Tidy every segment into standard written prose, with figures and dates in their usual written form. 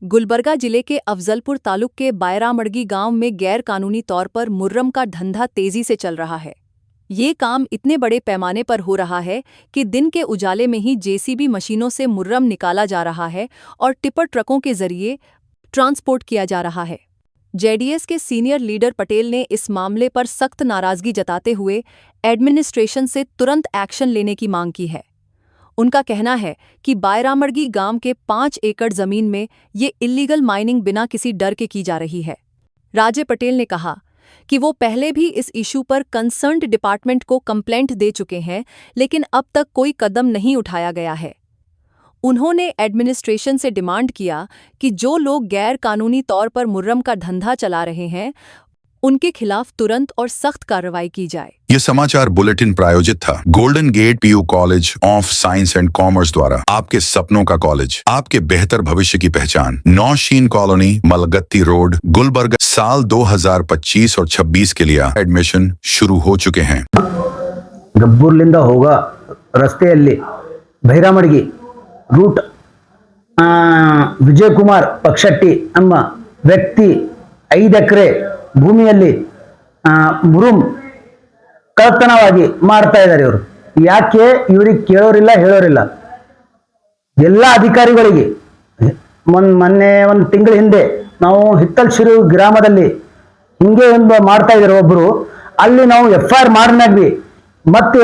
गुलबर्गा जिले के अफजलपुर तालुक के बायरामड़गी गांव में गैर कानूनी तौर पर मुर्रम का धंधा तेजी से चल रहा है। ये काम इतने बड़े पैमाने पर हो रहा है कि दिन के उजाले में ही जेसीबी मशीनों से मुर्रम निकाला जा रहा है और टिपर ट्रकों के जरिए ट्रांसपोर्ट किया जा रहा है। जेडीएस के सीनियर लीडर पटेल ने इस मामले पर सख्त नाराजगी जताते हुए एडमिनिस्ट्रेशन से तुरंत एक्शन लेने की मांग की है। उनका कहना है कि बायरामड़गी गांव के 5 एकड़ जमीन में ये इल्लीगल माइनिंग बिना किसी डर के की जा रही है। राजे पटेल ने कहा कि वो पहले भी इस इशू पर कंसर्न्ड डिपार्टमेंट को कंप्लेंट दे चुके हैं, लेकिन अब तक कोई कदम नहीं उठाया गया है। उन्होंने एडमिनिस्ट्रेशन से डिमांड किया कि जो लोग गैर कानूनी तौर पर मुर्रम का धंधा चला रहे हैं, उनके खिलाफ तुरंत और सख्त कार्रवाई की जाए। ये समाचार बुलेटिन प्रायोजित था golden gate PU college of science and commerce द्वारा। आपके सपनों का कॉलेज, आपके बेहतर भविष्य की पहचान। Naushin colony, Malgatti road, Gulbarga. साल 2025 और 26 के लिए एडमिशन शुरू हो चुके हैं। ಗಬ್ಬೂರ್ಲಿಂದ ಹೋಗೋ ರಸ್ತೆಯಲ್ಲಿ ಭೈರಾಮಡ್ಗಿ ರೂಟ್ ವಿಜಯ್ ಕುಮಾರ್ ಪಕ್ಷಟ್ಟಿ ಎಂಬ ವ್ಯಕ್ತಿ 5 ಎಕರೆ ಭೂಮಿಯಲ್ಲಿ ಮುರುಮ್ ಕಳ್ಳತನವಾಗಿ ಮಾಡ್ತಾ ಇದ್ದಾರೆ ಇವರು. ಯಾಕೆ ಇವ್ರಿಗೆ ಕೇಳೋರಿಲ್ಲ, ಹೇಳೋರಿಲ್ಲ. ಎಲ್ಲ ಅಧಿಕಾರಿಗಳಿಗೆ ಮೊನ್ನೆ ಒಂದು ತಿಂಗಳ ಹಿಂದೆ ನಾವು ಹಿತ್ತಲ್ಶಿರು ಗ್ರಾಮದಲ್ಲಿ ಹಿಂಗೆ ಒಂದು ಮಾಡ್ತಾ ಇದ್ದಾರೆ ಒಬ್ಬರು. ಅಲ್ಲಿ ನಾವು FIR ಮಾಡಿದ್ವಿ. ಮತ್ತೆ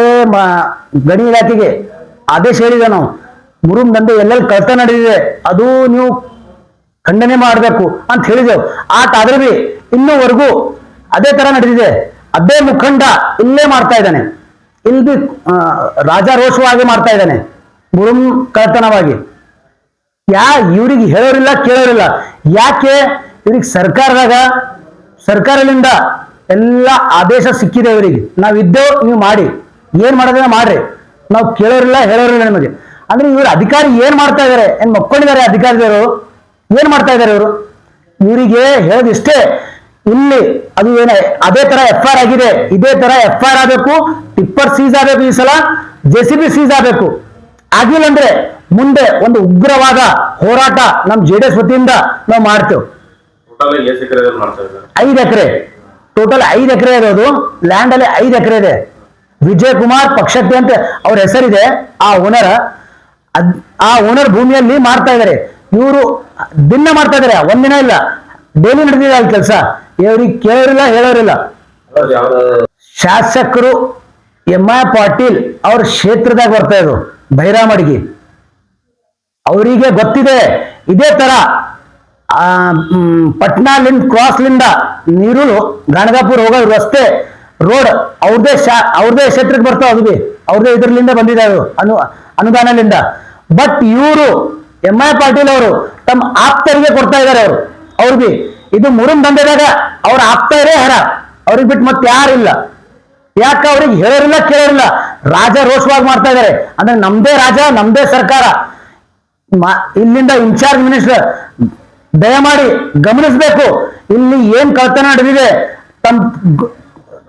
ಗಣಿ ಇಲಾಖೆಗೆ ಆದೇಶ ಹೇಳಿದೆ ನಾವು, ಮುರುಮ್ ದಂಧೆ ಎಲ್ಲೆಲ್ಲಿ ಕಳ್ಳತನ ನಡೆದಿದೆ ಅದು ನೀವು ಖಂಡನೆ ಮಾಡಬೇಕು ಅಂತ ಹೇಳಿದೆವು. ಆದ್ರೆ ಬಿ ಇನ್ನೂವರೆಗೂ ಅದೇ ತರ ನಡೆದಿದೆ. ಅದೇ ಮುಖಂಡ ಇಲ್ಲೇ ಮಾಡ್ತಾ ಇದ್ದಾನೆ, ಇಲ್ಲಿ ಬಿ ರಾಜಾರೋಷವಾಗಿ ಮಾಡ್ತಾ ಇದ್ದಾನೆ ಮುರುಮ್ ಕಳ್ಳತನವಾಗಿ. ಇವ್ರಿಗೆ ಹೇಳೋರಿಲ್ಲ, ಕೇಳೋರಿಲ್ಲ. ಯಾಕೆ ಇವ್ರಿಗೆ ಸರ್ಕಾರದಿಂದ ಎಲ್ಲ ಆದೇಶ ಸಿಕ್ಕಿದೆ ಇವರಿಗೆ. ನಾವಿದ್ದೇವು, ನೀವು ಮಾಡಿ, ಏನ್ ಮಾಡೋದನ್ನ ಮಾಡ್ರಿ, ನಾವು ಕೇಳೋರಿಲ್ಲ, ಹೇಳೋರಿಲ್ಲ ನಿಮಗೆ. ಅಂದ್ರೆ ಇವ್ರ ಅಧಿಕಾರಿ ಏನ್ ಮಾಡ್ತಾ ಇದಾರೆ? ಏನ್ ಮಕ್ಕೊಂಡಿದ್ದಾರೆ ಅಧಿಕಾರಿಗಳು? ಏನ್ ಮಾಡ್ತಾ ಇದಾರೆ ಇವರು? ಇವರಿಗೆ ಹೇಳೋದಿಷ್ಟೇ, ಇಲ್ಲಿ ಅದು ಏನ ಅದೇ ತರ FIR ಆಗಿದೆ, ಇದೇ ತರ FIR ಆಗಬೇಕು, ಟಿಪ್ಪರ್ ಸೀಸ್ ಆಗಬೇಕು, ಈ ಸಲ JCB ಸೀಸ್ ಆಗಬೇಕು. ಆಗಿಲ್ಲ ಅಂದ್ರೆ ಮುಂದೆ ಒಂದು ಉಗ್ರವಾದ ಹೋರಾಟ ನಮ್ JDS ವತಿಯಿಂದ ನಾವು ಮಾಡ್ತೇವೆ. 5 ಎಕರೆ ಟೋಟಲ್ 5 ಎಕರೆ ಇರೋದು. ಲ್ಯಾಂಡ್ ಅಲ್ಲಿ 5 ಎಕರೆ ಇದೆ. ವಿಜಯ್ ಕುಮಾರ್ ಪಕ್ಷಟ್ಟಿ ಅಂತ ಅವ್ರ ಹೆಸರಿದೆ. ಆ ಓನರ್ ಭೂಮಿಯಲ್ಲಿ ಮಾಡ್ತಾ ಇದ್ದಾರೆ. ಇವರು ದಿನ ಮಾಡ್ತಾ ಇದಾರೆ, ಒಂದಿನ ಇಲ್ಲ, ಡೈಲಿ ನಡೆದಿದೆ ಅಲ್ಲಿ ಕೆಲಸ. ಇವ್ರಿಗೆ ಕೇಳೋರಿಲ್ಲ, ಹೇಳೋರಿಲ್ಲ. ಶಾಸಕರು MI ಪಾಟೀಲ್ ಅವ್ರ ಕ್ಷೇತ್ರದಾಗ ಬರ್ತಾ ಇದ್ರು ಭೈರಾಮಡ್ಗಿ. ಅವರಿಗೆ ಗೊತ್ತಿದೆ ಇದೇ ತರ ಪಟ್ನಾಲಿಂದ ಕ್ರಾಸ್ಲಿಂದ ನೀರು ಗಾಣಗಾಪುರ ಹೋಗೋ ರಸ್ತೆ ರೋಡ್ ಅವ್ರದೇ ಕ್ಷೇತ್ರಕ್ಕೆ ಬರ್ತಾವ. ಅದು ಬಿ ಅವ್ರದೇ ಇದ್ರಲಿಂದ ಬಂದಿದೆ, ಅದು ಅನುದಾನದಿಂದ. ಬಟ್ ಇವರು MI ಪಾಟೀಲ್ ಅವರು ತಮ್ಮ ಆಪ್ತರಿಗೆ ಕೊಡ್ತಾ ಇದ್ದಾರೆ. ಅವ್ರು ಬಿ ಇದು ಮುರುಮ್ ದಂಧೆದಾಗ ಅವ್ರ ಆಪ್ತರೇ ಹರ, ಅವ್ರಿಗೆ ಬಿಟ್ಟು ಮತ್ತೆ ಯಾರಿಲ್ಲ. ಯಾಕೆ ಅವ್ರಿಗೆ ಹೇಳೋರಿಲ್ಲ, ಕೇಳೋರಿಲ್ಲ. ರಾಜ ರೋಷವಾಗಿ ಮಾಡ್ತಾ ಇದ್ದಾರೆ. ಅಂದ್ರೆ ನಮ್ದೇ ರಾಜ, ನಮ್ದೇ ಸರ್ಕಾರ. ಇಲ್ಲಿಂದ ಇನ್ಚಾರ್ಜ್ ಮಿನಿಸ್ಟರ್ ದಯಮಾಡಿ ಗಮನಿಸಬೇಕು. ಇಲ್ಲಿ ಏನ್ ಕಳ್ಳತನ ನಡೆದಿದೆ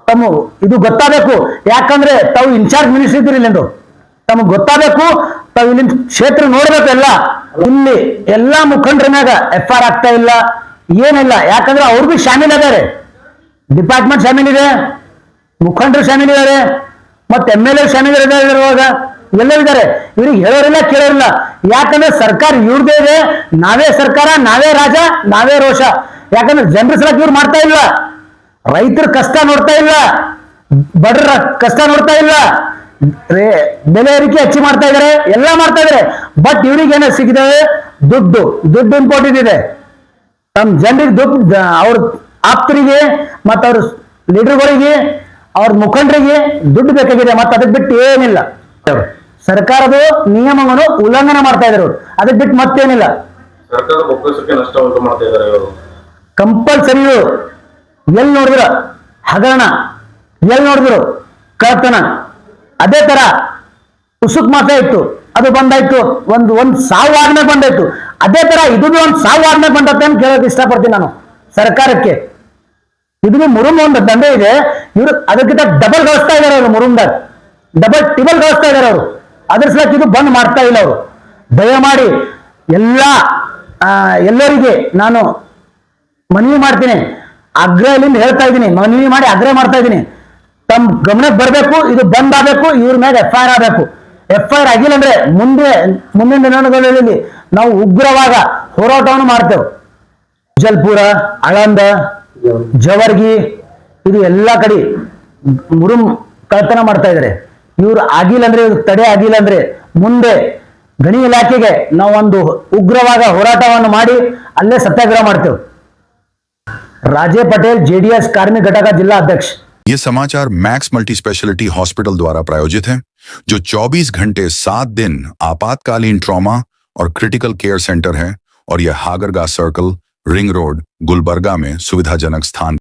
ತಮ್ಮ ಇದು ಗೊತ್ತಾಗಬೇಕು. ಯಾಕಂದ್ರೆ ತಾವು ಇನ್ಚಾರ್ಜ್ ಮಿನಿಸ್ಟರ್ ಇದ್ದೀರಿ ಇಲ್ಲಿಂದು, ತಮಗೆ ಗೊತ್ತಾಗಬೇಕು. ತಾವು ಇಲ್ಲಿಂದ ಕ್ಷೇತ್ರ ನೋಡ್ಬೇಕು. ಇಲ್ಲಿ ಎಲ್ಲಾ ಮುಖಂಡರ ಮ್ಯಾಗ FIR ಆಗ್ತಾ ಇಲ್ಲ, ಏನಿಲ್ಲ. ಯಾಕಂದ್ರೆ ಅವ್ರು ಬಿ ಶಾಮೀಲ್ ಅದಾರೆ, ಡಿಪಾರ್ಟ್ಮೆಂಟ್ ಶಾಮೀಲ್ ಇದೆ, ಮುಖಂಡರು ಶಾಮೀಲ್ ಇದ್ದಾರೆ, ಮತ್ತೆ MLA ಶಾಮೀಲ್ ಇರುವಾಗ ಎಲ್ಲರೂ ಇದ್ದಾರೆ. ಇವ್ರಿಗೆ ಹೇಳೋರಿಲ್ಲ, ಕೇಳೋರಿಲ್ಲ. ಯಾಕಂದ್ರೆ ಸರ್ಕಾರ ಇವ್ರದೇ ಇದೆ. ನಾವೇ ಸರ್ಕಾರ, ನಾವೇ ರಾಜ, ನಾವೇ ರೋಷ. ಯಾಕಂದ್ರೆ ಜನರ ಸಲಕ್ಕೆ ಇವ್ರು ಮಾಡ್ತಾ ಇಲ್ಲ, ರೈತರ ಕಷ್ಟ ನೋಡ್ತಾ ಇಲ್ಲ, ಬಡರ ಕಷ್ಟ ನೋಡ್ತಾ ಇಲ್ಲ, ಬೆಲೆ ಏರಿಕೆ ಹೆಚ್ಚು ಮಾಡ್ತಾ ಇದಾರೆ, ಎಲ್ಲ ಮಾಡ್ತಾ ಇದಾರೆ. ಬಟ್ ಇವ್ರಿಗೆ ಏನ ಸಿಕ್ಕಿದಾವೆ? ದುಡ್ಡು ಇಂಪಾರ್ಟೆಂಟ್ ಇದೆ. ತಮ್ಮ ಜನರಿಗೆ ದುಡ್ಡು, ಅವ್ರ ಆಪ್ತರಿಗೆ ಮತ್ತು ಅವ್ರ ಲೀಡರ್ಗಳಿಗೆ, ಅವ್ರ ಮುಖಂಡರಿಗೆ ದುಡ್ಡು ಬೇಕಾಗಿದೆ. ಮತ್ತೆ ಅದಕ್ಕೆ ಬಿಟ್ಟು ಏನಿಲ್ಲ. ಸರ್ಕಾರದ ನಿಯಮವನ್ನು ಉಲ್ಲಂಘನೆ ಮಾಡ್ತಾ ಇದ್ರು, ಅದಕ್ಕೆ ಬಿಟ್ಟು ಮತ್ತೇನಿಲ್ಲ. ಕಂಪಲ್ಸರಿ ಎಲ್ಲಿ ನೋಡಿದ್ರ ಹಗರಣ, ಎಲ್ಲಿ ನೋಡಿದ್ರು ಕಳ್ಳತನ. ಅದೇ ತರ ಉಸುಕ್ ಮಾಸ ಇತ್ತು, ಅದು ಬಂದಾಯ್ತು. ಒಂದ್ ಸಾವು ಆದ್ಮೇಲೆ ಬಂದಾಯ್ತು. ಅದೇ ತರ ಇದು ಬಿ ಒಂದ್ ಸಾವು ಆದ್ಮೇಲೆ ಬಂದತ್ತೆ ಅಂತ ಕೇಳೋಕೆ ಇಷ್ಟಪಡ್ತೀನಿ ನಾನು ಸರ್ಕಾರಕ್ಕೆ. ಇದು ಬಿ ಮುರುಮ್ ಒಂದು ದಂಧೆ ಇದೆ. ಇವರು ಅದಕ್ಕಿಂತ ಡಬಲ್ ಗಳಿಸ್ತಾ ಇದಾರೆ. ಅವರು ಮುರುಮ್ದಾಗ ಟಿಬಲ್ ಗಳಿಸ್ತಾ ಇದಾರೆ ಅವರು. ಅದ್ರ ಸಲಕ್ಕೆ ಇದು ಬಂದ್ ಮಾಡ್ತಾ ಇಲ್ಲ ಅವರು. ದಯಮಾಡಿ ಎಲ್ಲ ಎಲ್ಲರಿಗೆ ನಾನು ಮನವಿ ಮಾಡ್ತೀನಿ, ಆಗ್ರಹದಿಂದ ಹೇಳ್ತಾ ಇದ್ದೀನಿ, ಮನವಿ ಮಾಡಿ ಆಗ್ರಹ ಮಾಡ್ತಾ ಇದ್ದೀನಿ, ತಮ್ಮ ಗಮನಕ್ಕೆ ಬರಬೇಕು, ಇದು ಬಂದ್ ಆಗಬೇಕು, ಇವ್ರ ಮೇಲೆ FIR ಆಗಬೇಕು. FIR ಆಗಿಲ್ಲ ಅಂದ್ರೆ ಮುಂದಿನ ದಿನಗಳಲ್ಲಿ ನಾವು ಉಗ್ರವಾದ ಹೋರಾಟವನ್ನು ಮಾಡ್ತೇವೆ. ಜಲ್ಪುರ, ಆಳಂದ, ಜವರ್ಗಿ ಇದು ಎಲ್ಲ ಕಡೆ ಮುರುಮ್ ಕಳ್ತನ ಮಾಡ್ತಾ ಇದ್ದಾರೆ. ಇವ್ರು ಆಗಿಲ್ಲ ಅಂದ್ರೆ, ಇವ್ರು ತಡೆ ಆಗಿಲ್ಲ ಅಂದ್ರೆ ಮುಂದೆ ಗಣಿ ಇಲಾಖೆಗೆ ನಾವು ಒಂದು ಉಗ್ರವಾದ ಹೋರಾಟವನ್ನು ಮಾಡಿ ಅಲ್ಲೇ ಸತ್ಯಾಗ್ರಹ ಮಾಡ್ತೇವೆ. राजे पटेल JDS कार्मिक घटक जिला अध्यक्ष। ये समाचार मैक्स मल्टी स्पेशलिटी हॉस्पिटल द्वारा प्रायोजित है, जो 24 घंटे 7 दिन आपातकालीन ट्रॉमा और क्रिटिकल केयर सेंटर है और यह Hagarga circle, ring road, Gulbarga में सुविधाजनक स्थान